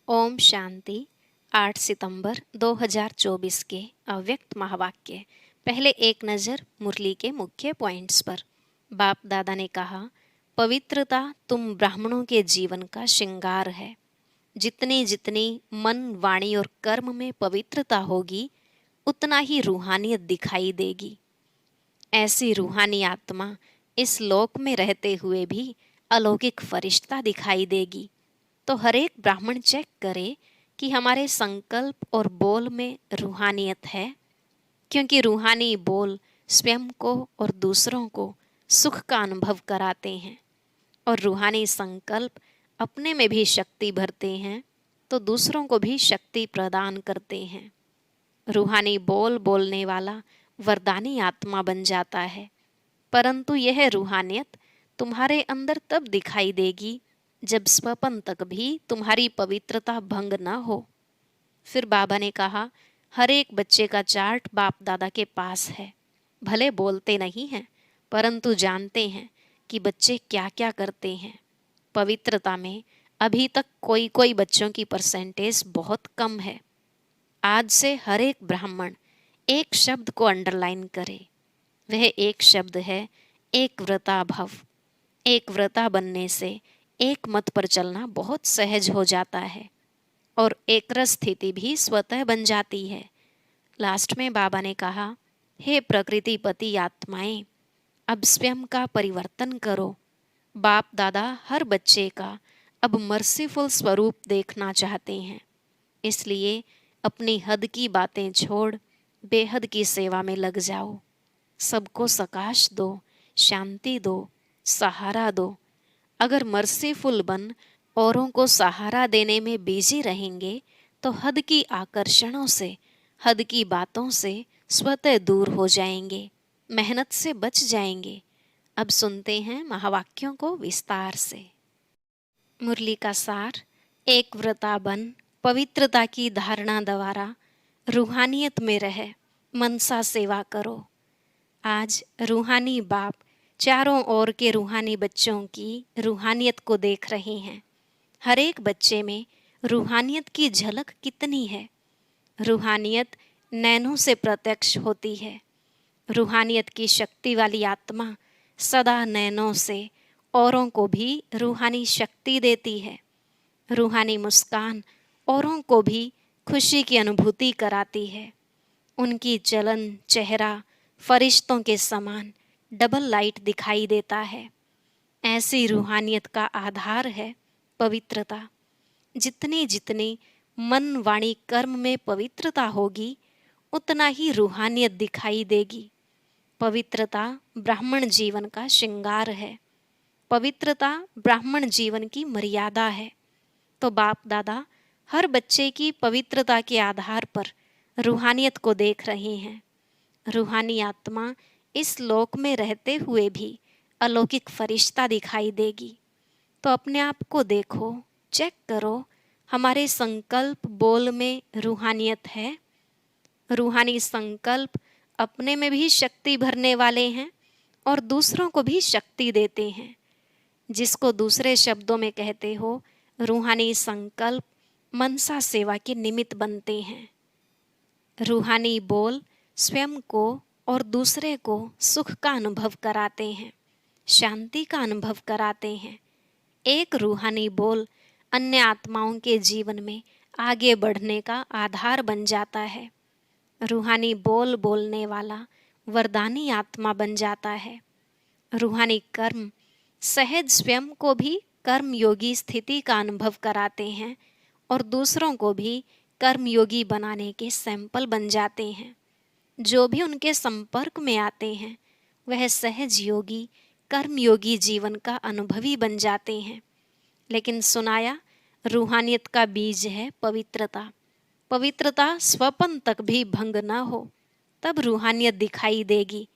ओम शांति। 8 सितंबर 2024 के अव्यक्त महावाक्य। पहले एक नज़र मुरली के मुख्य पॉइंट्स पर। बाप दादा ने कहा, पवित्रता तुम ब्राह्मणों के जीवन का श्रृंगार है। जितनी जितनी मन, वाणी और कर्म में पवित्रता होगी, उतना ही रूहानियत दिखाई देगी। ऐसी रूहानी आत्मा इस लोक में रहते हुए भी अलौकिक फरिश्ता दिखाई देगी। तो हर एक ब्राह्मण चेक करे कि हमारे संकल्प और बोल में रूहानियत है, क्योंकि रूहानी बोल स्वयं को और दूसरों को सुख का अनुभव कराते हैं, और रूहानी संकल्प अपने में भी शक्ति भरते हैं तो दूसरों को भी शक्ति प्रदान करते हैं। रूहानी बोल बोलने वाला वरदानी आत्मा बन जाता है, परंतु यह रूहानियत तुम्हारे अंदर तब दिखाई देगी जब स्वपन तक भी तुम्हारी पवित्रता भंग न हो। फिर बाबा ने कहा, हर एक बच्चे का चार्ट बाप दादा के पास है। भले बोलते नहीं हैं, परंतु जानते हैं कि बच्चे क्या क्या करते हैं। पवित्रता में अभी तक कोई कोई बच्चों की परसेंटेज बहुत कम है। आज से हर एक ब्राह्मण एक शब्द को अंडरलाइन करे। वह एक शब्द है एक व्रता भव। एक व्रता बनने से एक मत पर चलना बहुत सहज हो जाता है और एकरस स्थिति भी स्वतः बन जाती है। लास्ट में बाबा ने कहा, हे प्रकृतिपति आत्माएं, अब स्वयं का परिवर्तन करो। बाप दादा हर बच्चे का अब मर्सीफुल स्वरूप देखना चाहते हैं, इसलिए अपनी हद की बातें छोड़ बेहद की सेवा में लग जाओ। सबको सकाश दो, शांति दो, सहारा दो। अगर मर्सीफुल बन औरों को सहारा देने में बिजी रहेंगे तो हद की आकर्षणों से, हद की बातों से स्वतः दूर हो जाएंगे, मेहनत से बच जाएंगे। अब सुनते हैं महावाक्यों को विस्तार से। मुरली का सार। एक व्रता बन, पवित्रता की धारणा द्वारा रूहानियत में रह, मनसा सेवा करो। आज रूहानी बाप चारों ओर के रूहानी बच्चों की रूहानियत को देख रहे हैं। हर एक बच्चे में रूहानियत की झलक कितनी है। रूहानियत नैनों से प्रत्यक्ष होती है। रूहानियत की शक्ति वाली आत्मा सदा नैनों से औरों को भी रूहानी शक्ति देती है। रूहानी मुस्कान औरों को भी खुशी की अनुभूति कराती है। उनकी चलन चेहरा फरिश्तों के समान डबल लाइट दिखाई देता है। ऐसी रूहानियत का आधार है पवित्रता। जितनी जितनी मन, वाणी, कर्म में पवित्रता होगी, उतना ही रूहानियत दिखाई देगी। पवित्रता ब्राह्मण जीवन का श्रृंगार है। पवित्रता ब्राह्मण जीवन की मर्यादा है। तो बाप दादा हर बच्चे की पवित्रता के आधार पर रूहानियत को देख रहे हैं। रूहानी आत्मा इस लोक में रहते हुए भी अलौकिक फरिश्ता दिखाई देगी। तो अपने आप को देखो, चेक करो, हमारे संकल्प बोल में रूहानियत है। रूहानी संकल्प अपने में भी शक्ति भरने वाले हैं और दूसरों को भी शक्ति देते हैं। जिसको दूसरे शब्दों में कहते हो, रूहानी संकल्प मनसा सेवा के निमित्त बनते हैं। रूहानी बोल स्वयं को और दूसरे को सुख का अनुभव कराते हैं, शांति का अनुभव कराते हैं। एक रूहानी बोल अन्य आत्माओं के जीवन में आगे बढ़ने का आधार बन जाता है। रूहानी बोल बोलने वाला वरदानी आत्मा बन जाता है। रूहानी कर्म सहज स्वयं को भी कर्मयोगी स्थिति का अनुभव कराते हैं और दूसरों को भी कर्मयोगी बनाने के सैंपल बन जाते हैं। जो भी उनके संपर्क में आते हैं वह सहज योगी, कर्मयोगी जीवन का अनुभवी बन जाते हैं। लेकिन सुनाया, रूहानियत का बीज है पवित्रता। पवित्रता स्वपन तक भी भंग न हो, तब रूहानियत दिखाई देगी।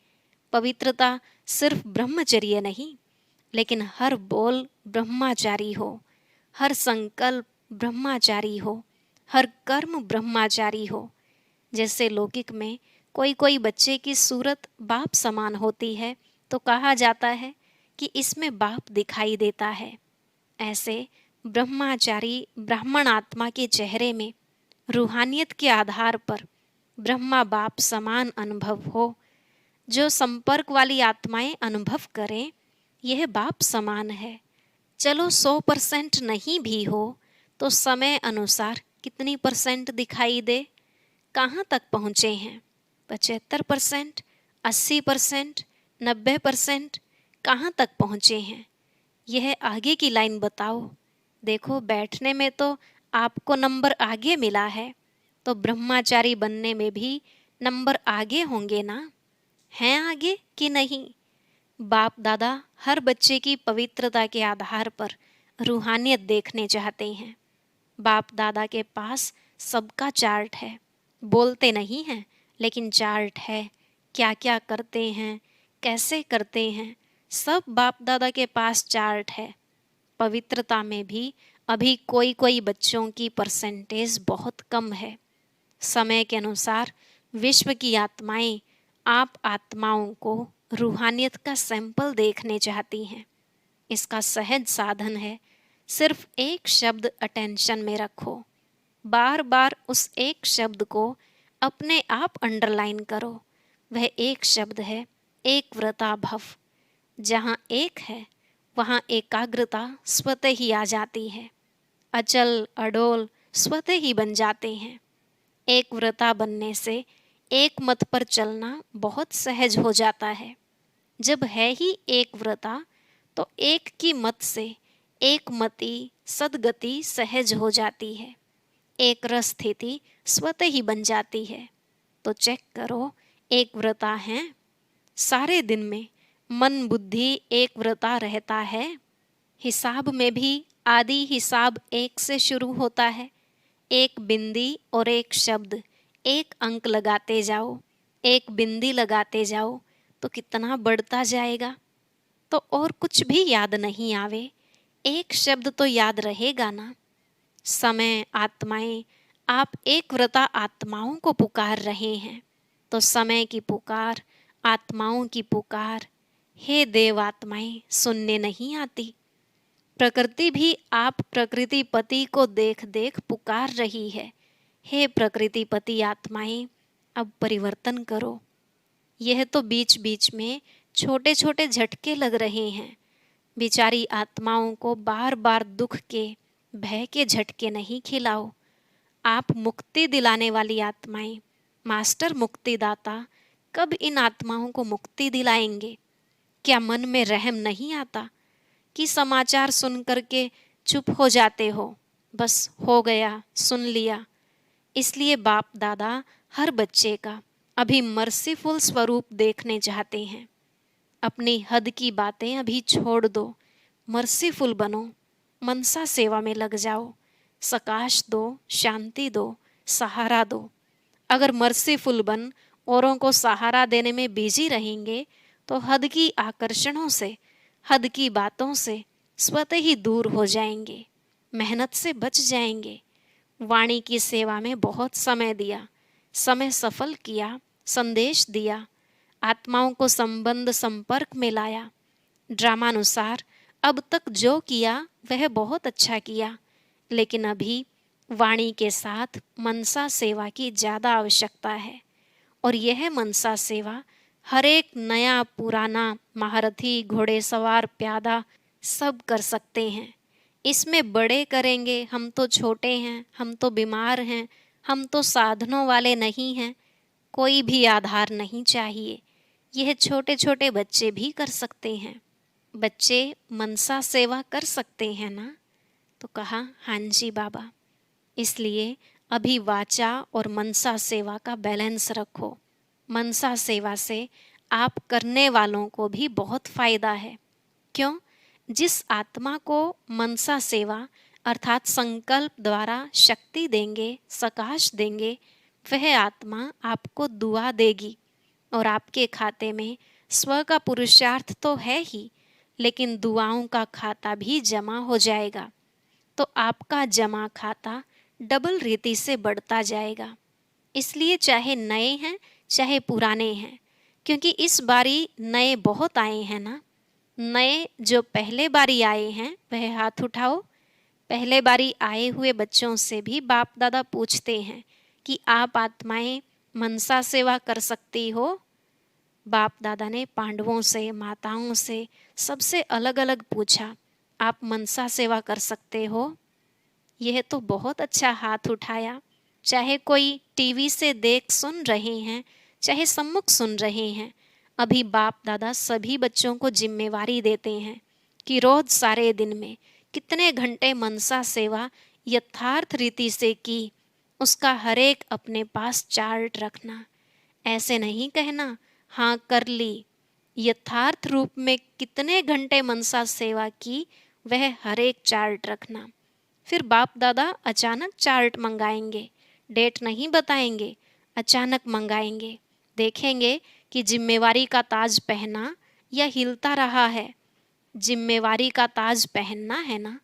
पवित्रता सिर्फ ब्रह्मचर्य नहीं, लेकिन हर बोल ब्रह्माचारी हो, हर संकल्प ब्रह्माचारी हो, हर कर्म ब्रह्माचारी हो। जैसे लौकिक में कोई कोई बच्चे की सूरत बाप समान होती है तो कहा जाता है कि इसमें बाप दिखाई देता है। ऐसे ब्रह्माचारी ब्राह्मण आत्मा के चेहरे में रूहानियत के आधार पर ब्रह्मा बाप समान अनुभव हो। जो संपर्क वाली आत्माएं अनुभव करें यह बाप समान है। चलो 100% नहीं भी हो तो समय अनुसार कितनी परसेंट दिखाई दे? कहाँ तक पहुँचे हैं? 75%, 80%, 90%, कहाँ तक पहुँचे हैं? यह आगे की लाइन बताओ। देखो बैठने में तो आपको नंबर आगे मिला है, तो ब्रह्माचारी बनने में भी नंबर आगे होंगे ना? हैं आगे कि नहीं? बाप दादा हर बच्चे की पवित्रता के आधार पर रूहानियत देखने चाहते हैं। बाप दादा के पास सबका चार्ट है, बोलते नहीं हैं लेकिन चार्ट है। क्या क्या करते हैं, कैसे करते हैं, सब बाप दादा के पास चार्ट है। पवित्रता में भी अभी कोई कोई बच्चों की परसेंटेज बहुत कम है। समय के अनुसार विश्व की आत्माएं आप आत्माओं को रूहानियत का सैंपल देखने चाहती हैं। इसका सहज साधन है, सिर्फ एक शब्द अटेंशन में रखो। बार बार उस एक शब्द को अपने आप अंडरलाइन करो। वह एक शब्द है एक व्रता भव। जहाँ एक है वहाँ एकाग्रता स्वतः ही आ जाती है। अचल अडोल स्वतः ही बन जाते हैं। एक व्रता बनने से एक मत पर चलना बहुत सहज हो जाता है। जब है ही एक व्रता तो एक की मत से एक मति सदगति सहज हो जाती है। एक रस स्थिति स्वतः ही बन जाती है। तो चेक करो, एक व्रता है। सारे दिन में मन बुद्धि एक व्रता रहता है। हिसाब में भी आदि हिसाब एक से शुरू होता है। एक बिंदी और एक शब्द, एक अंक लगाते जाओ, एक बिंदी लगाते जाओ तो कितना बढ़ता जाएगा। तो और कुछ भी याद नहीं आवे, एक शब्द तो याद रहेगा ना। समय आत्माएं आप एक व्रता आत्माओं को पुकार रहे हैं, तो समय की पुकार, आत्माओं की पुकार, हे देव आत्माएं सुनने नहीं आती। प्रकृति भी आप प्रकृति पति को देख देख पुकार रही है। हे प्रकृति पति आत्माएं अब परिवर्तन करो। यह तो बीच बीच में छोटे छोटे झटके लग रहे हैं। बेचारी आत्माओं को बार बार दुख के भय के झटके नहीं खिलाओ। आप मुक्ति दिलाने वाली आत्माएं, मास्टर मुक्तिदाता कब इन आत्माओं को मुक्ति दिलाएंगे? क्या मन में रहम नहीं आता कि समाचार सुन करके चुप हो जाते हो? बस हो गया, सुन लिया। इसलिए बाप दादा हर बच्चे का अभी मर्सीफुल स्वरूप देखने चाहते हैं। अपनी हद की बातें अभी छोड़ दो, मर्सीफुल बनो, मनसा सेवा में लग जाओ। सकाश दो, शांति दो, सहारा दो। अगर मर्सीफुल बन औरों को सहारा देने में बिजी रहेंगे तो हद की आकर्षणों से, हद की बातों से स्वतः ही दूर हो जाएंगे, मेहनत से बच जाएंगे। वाणी की सेवा में बहुत समय दिया, समय सफल किया, संदेश दिया, आत्माओं को संबंध संपर्क में लाया। ड्रामानुसार अब तक जो किया वह बहुत अच्छा किया, लेकिन अभी वाणी के साथ मनसा सेवा की ज़्यादा आवश्यकता है। और यह मनसा सेवा हर एक नया पुराना महारथी घोड़ेसवार प्यादा सब कर सकते हैं। इसमें बड़े करेंगे, हम तो छोटे हैं, हम तो बीमार हैं, हम तो साधनों वाले नहीं हैं, कोई भी आधार नहीं चाहिए। यह छोटे छोटे बच्चे भी कर सकते हैं। बच्चे मनसा सेवा कर सकते हैं ना? तो कहा हाँ जी बाबा। इसलिए अभी वाचा और मनसा सेवा का बैलेंस रखो। मनसा सेवा से आप करने वालों को भी बहुत फायदा है। क्यों? जिस आत्मा को मनसा सेवा अर्थात संकल्प द्वारा शक्ति देंगे, सकाश देंगे, वह आत्मा आपको दुआ देगी और आपके खाते में स्व का पुरुषार्थ तो है ही, लेकिन दुआओं का खाता भी जमा हो जाएगा। तो आपका जमा खाता डबल रीति से बढ़ता जाएगा। इसलिए चाहे नए हैं चाहे पुराने हैं, क्योंकि इस बारी नए बहुत आए हैं ना। नए जो पहले बारी आए हैं वह हाथ उठाओ। पहले बारी आए हुए बच्चों से भी बाप दादा पूछते हैं कि आप आत्माएं मनसा सेवा कर सकती हो। बाप दादा ने पांडवों से, माताओं से, सबसे अलग अलग पूछा, आप मनसा सेवा कर सकते हो? यह तो बहुत अच्छा हाथ उठाया। चाहे कोई टीवी से देख सुन रहे हैं, चाहे सम्मुख सुन रहे हैं, अभी बाप दादा सभी बच्चों को जिम्मेवारी देते हैं कि रोज सारे दिन में कितने घंटे मनसा सेवा यथार्थ रीति से की, उसका हर एक अपने पास चार्ट रखना। ऐसे नहीं कहना हाँ कर ली, यथार्थ रूप में कितने घंटे मनसा सेवा की वह हर एक चार्ट रखना। फिर बाप दादा अचानक चार्ट मंगाएंगे, डेट नहीं बताएंगे, अचानक मंगाएंगे। देखेंगे कि जिम्मेवारी का ताज पहना या हिलता रहा है। जिम्मेवारी का ताज पहनना है ना?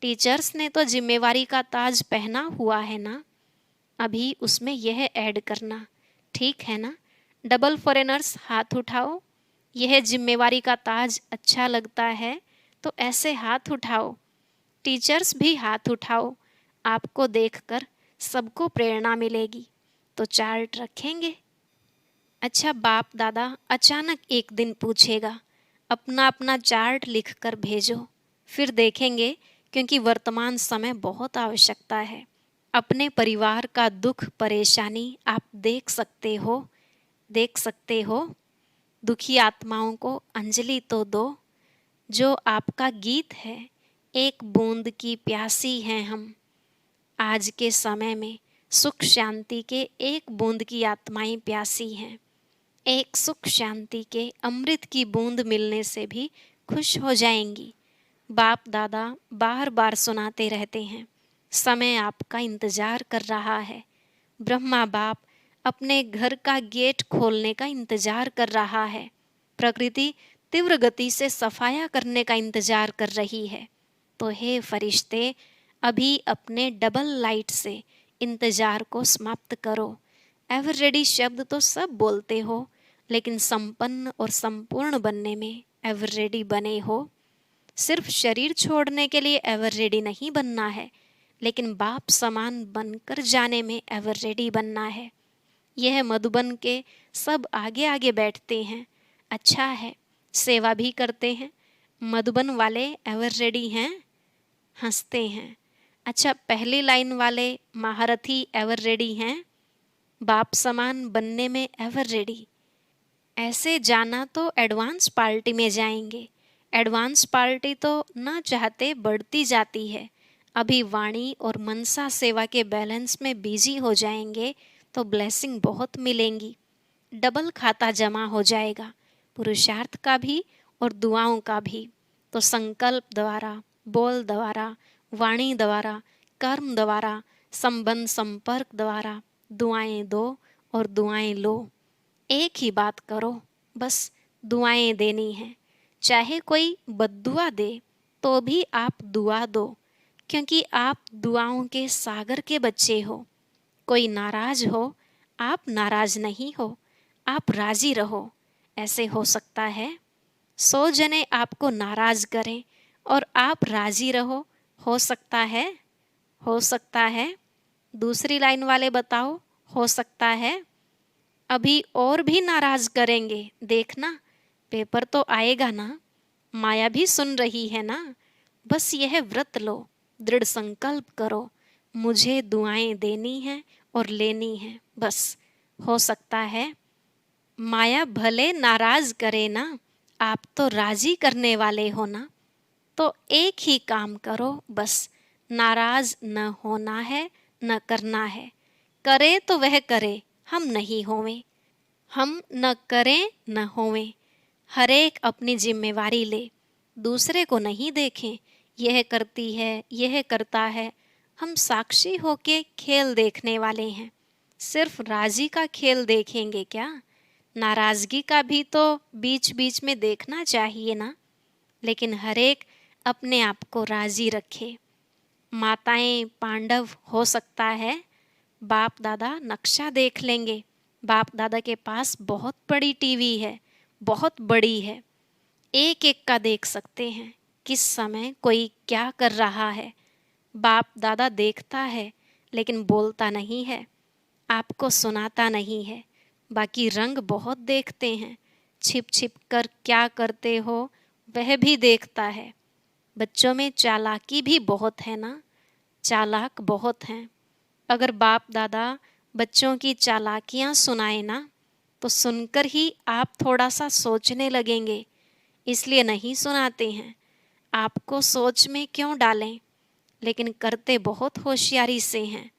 टीचर्स ने तो जिम्मेवारी का ताज पहना हुआ है ना? अभी उसमें यह ऐड करना, ठीक है ना? डबल फॉरेनर्स हाथ उठाओ। यह जिम्मेवारी का ताज अच्छा लगता है तो ऐसे हाथ उठाओ। टीचर्स भी हाथ उठाओ। आपको देखकर सबको प्रेरणा मिलेगी। तो चार्ट रखेंगे। अच्छा, बाप दादा अचानक एक दिन पूछेगा, अपना अपना चार्ट लिखकर भेजो। फिर देखेंगे, क्योंकि वर्तमान समय बहुत आवश्यकता है। अपने परिवार का दुख परेशानी आप देख सकते हो, देख सकते हो। दुखी आत्माओं को अंजलि तो दो। जो आपका गीत है, एक बूंद की प्यासी हैं हम। आज के समय में सुख शांति के एक बूंद की आत्माएं प्यासी हैं। एक सुख शांति के अमृत की बूंद मिलने से भी खुश हो जाएंगी। बाप दादा बार बार सुनाते रहते हैं, समय आपका इंतजार कर रहा है। ब्रह्मा बाप अपने घर का गेट खोलने का इंतजार कर रहा है। प्रकृति तीव्र गति से सफाया करने का इंतजार कर रही है। तो हे फरिश्ते, अभी अपने डबल लाइट से इंतजार को समाप्त करो। एवर रेडी शब्द तो सब बोलते हो, लेकिन संपन्न और संपूर्ण बनने में एवर रेडी बने हो। सिर्फ शरीर छोड़ने के लिए एवर रेडी नहीं बनना है, लेकिन बाप समान बनकर जाने में एवर रेडी बनना है। यह मधुबन के सब आगे आगे बैठते हैं, अच्छा है, सेवा भी करते हैं। मधुबन वाले एवर रेडी हैं, हंसते हैं। अच्छा, पहली लाइन वाले महारथी एवर रेडी हैं, बाप समान बनने में एवर रेडी। ऐसे जाना तो एडवांस पार्टी में जाएंगे। एडवांस पार्टी तो ना चाहते बढ़ती जाती है। अभी वाणी और मनसा सेवा के बैलेंस में बिजी हो जाएंगे तो ब्लेसिंग बहुत मिलेंगी। डबल खाता जमा हो जाएगा, पुरुषार्थ का भी और दुआओं का भी। तो संकल्प द्वारा, बोल द्वारा, वाणी द्वारा, कर्म द्वारा, संबंध संपर्क द्वारा दुआएं दो और दुआएं लो। एक ही बात करो, बस दुआएं देनी है। चाहे कोई बद्दुआ दे तो भी आप दुआ दो, क्योंकि आप दुआओं के सागर के बच्चे हो। कोई नाराज हो, आप नाराज नहीं हो, आप राजी रहो। ऐसे हो सकता है 100 जने आपको नाराज करें और आप राजी रहो? हो सकता है? हो सकता है? दूसरी लाइन वाले बताओ, हो सकता है? अभी और भी नाराज करेंगे, देखना। पेपर तो आएगा ना, माया भी सुन रही है ना। बस यह व्रत लो, दृढ़ संकल्प करो, मुझे दुआएं देनी है और लेनी है, बस। हो सकता है माया भले नाराज करे ना, आप तो राजी करने वाले हो ना। तो एक ही काम करो, बस नाराज न होना है, न करना है। करे तो वह करे, हम नहीं होवें। हम न करें न होवें। हर एक अपनी जिम्मेवारी ले, दूसरे को नहीं देखें, यह करती है, यह करता है। हम साक्षी होके खेल देखने वाले हैं। सिर्फ राजी का खेल देखेंगे क्या? नाराजगी का भी तो बीच बीच में देखना चाहिए ना। लेकिन हर एक अपने आप को राजी रखे। माताएं पांडव हो सकता है, बाप दादा नक्शा देख लेंगे। बाप दादा के पास बहुत बड़ी टीवी है, बहुत बड़ी है। एक एक का देख सकते हैं, किस समय कोई क्या कर रहा है। बाप दादा देखता है लेकिन बोलता नहीं है, आपको सुनाता नहीं है, बाकी रंग बहुत देखते हैं, छिप छिप कर क्या करते हो वह भी देखता है। बच्चों में चालाकी भी बहुत है ना, चालाक बहुत हैं। अगर बाप दादा बच्चों की चालाकियाँ सुनाए ना, तो सुनकर ही आप थोड़ा सा सोचने लगेंगे, इसलिए नहीं सुनाते हैं। आपको सोच में क्यों डालें, लेकिन करते बहुत होशियारी से हैं।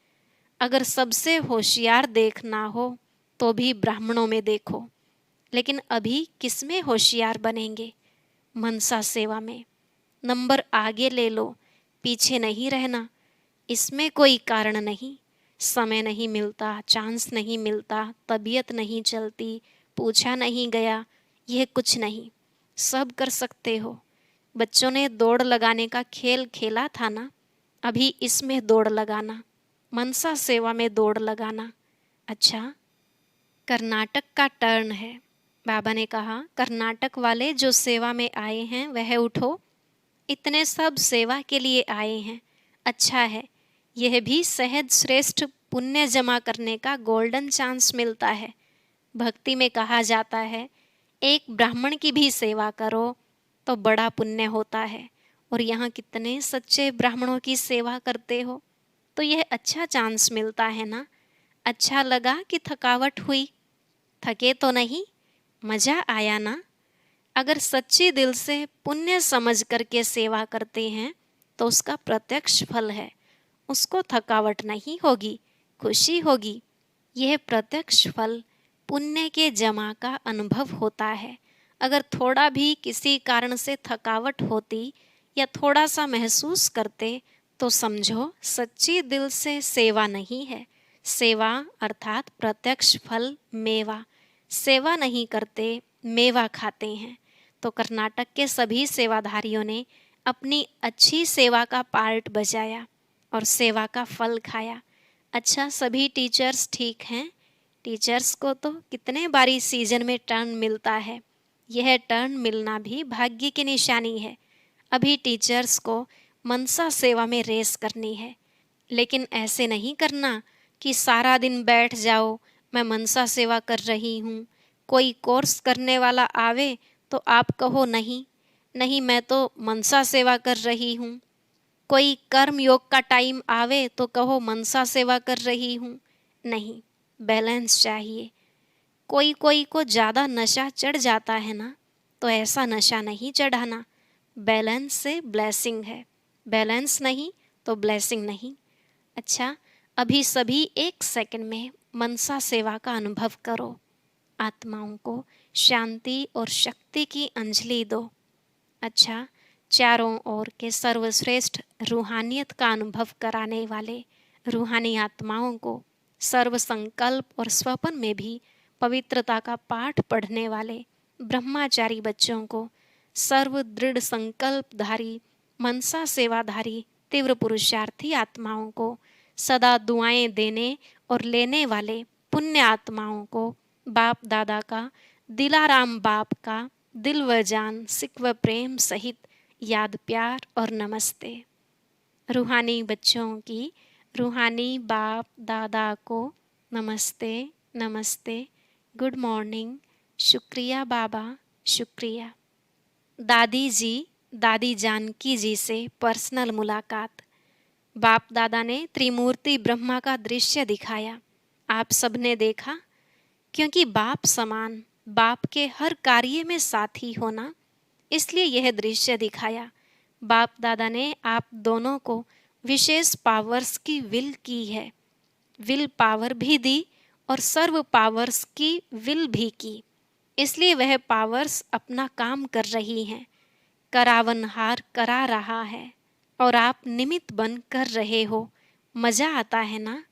अगर सबसे होशियार देखना हो तो भी ब्राह्मणों में देखो, लेकिन अभी किस में होशियार बनेंगे? मनसा सेवा में। नंबर आगे ले लो, पीछे नहीं रहना। इसमें कोई कारण नहीं, समय नहीं मिलता, चांस नहीं मिलता, तबीयत नहीं चलती, पूछा नहीं गया, यह कुछ नहीं, सब कर सकते हो। बच्चों ने दौड़ लगाने का खेल खेला था ना, अभी इसमें दौड़ लगाना, मनसा सेवा में दौड़ लगाना। अच्छा, कर्नाटक का टर्न है। बाबा ने कहा, कर्नाटक वाले जो सेवा में आए हैं वह उठो। इतने सब सेवा के लिए आए हैं, अच्छा है, यह भी सहज श्रेष्ठ पुण्य जमा करने का गोल्डन चांस मिलता है। भक्ति में कहा जाता है, एक ब्राह्मण की भी सेवा करो तो बड़ा पुण्य होता है, और यहाँ कितने सच्चे ब्राह्मणों की सेवा करते हो, तो यह अच्छा चांस मिलता है ना। अच्छा लगा कि थकावट हुई? थके तो नहीं, मजा आया ना। अगर सच्ची दिल से पुण्य समझ करके सेवा करते हैं तो उसका प्रत्यक्ष फल है, उसको थकावट नहीं होगी, खुशी होगी। यह प्रत्यक्ष फल पुण्य के जमा का अनुभव होता है। अगर थोड़ा भी किसी कारण से थकावट होती या थोड़ा सा महसूस करते तो समझो सच्ची दिल से सेवा नहीं है। सेवा अर्थात प्रत्यक्ष फल मेवा। सेवा नहीं करते, मेवा खाते हैं। तो कर्नाटक के सभी सेवाधारियों ने अपनी अच्छी सेवा का पार्ट बजाया और सेवा का फल खाया। अच्छा, सभी टीचर्स ठीक हैं? टीचर्स को तो कितने बारी सीजन में टर्न मिलता है, यह टर्न मिलना भी भाग्य की निशानी है। अभी टीचर्स को मनसा सेवा में रेस करनी है, लेकिन ऐसे नहीं करना कि सारा दिन बैठ जाओ, मैं मनसा सेवा कर रही हूँ। कोई कोर्स करने वाला आवे तो आप कहो नहीं नहीं, मैं तो मनसा सेवा कर रही हूँ। कोई कर्म योग का टाइम आवे तो कहो मनसा सेवा कर रही हूँ। नहीं, बैलेंस चाहिए। कोई कोई को ज़्यादा नशा चढ़ जाता है ना, तो ऐसा नशा नहीं चढ़ाना। बैलेंस से ब्लेसिंग है, बैलेंस नहीं तो ब्लेसिंग नहीं। अच्छा, अभी सभी एक सेकंड में मनसा सेवा का अनुभव करो। आत्माओं को शांति और शक्ति की अंजलि दो। अच्छा, चारों ओर के सर्वश्रेष्ठ रूहानियत का अनुभव कराने वाले रूहानी आत्माओं को, सर्व संकल्प और स्वपन में भी पवित्रता का पाठ पढ़ने वाले ब्रह्माचारी बच्चों को, सर्व दृढ़ संकल्पधारी मनसा सेवाधारी तीव्र पुरुषार्थी आत्माओं को, सदा दुआएं देने और लेने वाले पुण्य आत्माओं को, बाप दादा का, दिलाराम बाप का दिल व जान सिक व प्रेम सहित याद प्यार और नमस्ते। रूहानी बच्चों की रूहानी बाप दादा को नमस्ते नमस्ते, गुड मॉर्निंग, शुक्रिया बाबा, शुक्रिया। दादी जी, दादी जानकी जी से पर्सनल मुलाकात। बाप दादा ने त्रिमूर्ति ब्रह्मा का दृश्य दिखाया, आप सबने देखा? क्योंकि बाप समान, बाप के हर कार्य में साथी होना, इसलिए यह दृश्य दिखाया। बाप दादा ने आप दोनों को विशेष पावर्स की विल की है, विल पावर भी दी और सर्व पावर्स की विल भी की, इसलिए वह पावर्स अपना काम कर रही हैं। करावनहार करा रहा है और आप निमित्त बन कर रहे हो। मजा आता है ना?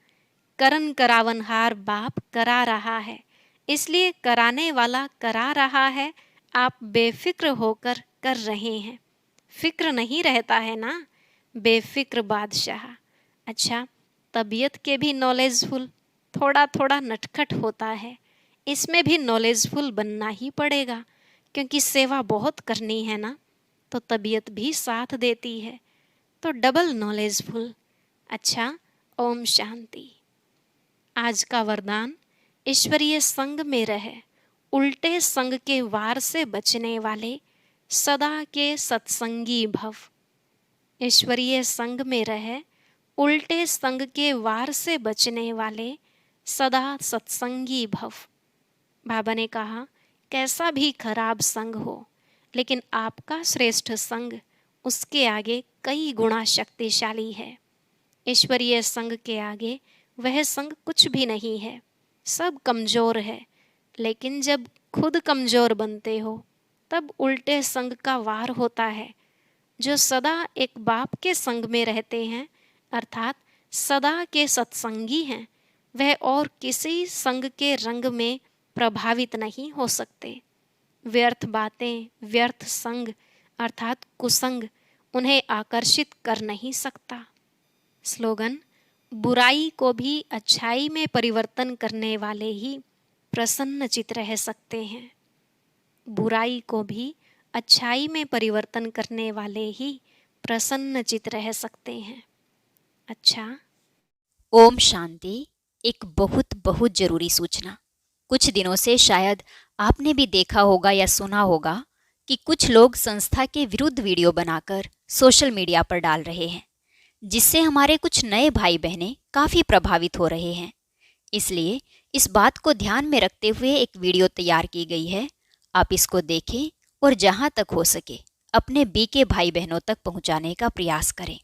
करन करावनहार बाप करा रहा है, इसलिए कराने वाला करा रहा है, आप बेफिक्र होकर कर रहे हैं। फिक्र नहीं रहता है ना, बेफिक्र बादशाह। अच्छा, तबीयत के भी नॉलेजफुल, थोड़ा थोड़ा नटखट होता है, इसमें भी नॉलेजफुल बनना ही पड़ेगा, क्योंकि सेवा बहुत करनी है ना, तो तबीयत भी साथ देती है। तो डबल नॉलेजफुल। अच्छा, ओम शांति। आज का वरदान, ईश्वरीय संग में रहे, उल्टे संग के वार से बचने वाले, सदा के सत्संगी भव। ईश्वरीय संग में रहे, उल्टे संग के वार से बचने वाले, सदा सत्संगी भव। बाबा ने कहा, कैसा भी खराब संग हो, लेकिन आपका श्रेष्ठ संग उसके आगे कई गुना शक्तिशाली है। ईश्वरीय संग के आगे वह संग कुछ भी नहीं है, सब कमज़ोर है। लेकिन जब खुद कमज़ोर बनते हो, तब उल्टे संग का वार होता है। जो सदा एक बाप के संग में रहते हैं, अर्थात सदा के सत्संगी हैं, वह और किसी संग के रंग में प्रभावित नहीं हो सकते। व्यर्थ बातें, व्यर्थ संग अर्थात कुसंग उन्हें आकर्षित कर नहीं सकता। स्लोगन, बुराई को भी अच्छाई में परिवर्तन करने वाले ही प्रसन्नचित रह सकते हैं। बुराई को भी अच्छाई में परिवर्तन करने वाले ही प्रसन्नचित रह सकते हैं। अच्छा, ओम शांति। एक बहुत बहुत जरूरी सूचना। कुछ दिनों से शायद आपने भी देखा होगा या सुना होगा कि कुछ लोग संस्था के विरुद्ध वीडियो बनाकर सोशल मीडिया पर डाल रहे हैं, जिससे हमारे कुछ नए भाई बहनें काफ़ी प्रभावित हो रहे हैं। इसलिए इस बात को ध्यान में रखते हुए एक वीडियो तैयार की गई है। आप इसको देखें और जहाँ तक हो सके अपने बीके भाई बहनों तक पहुँचाने का प्रयास करें।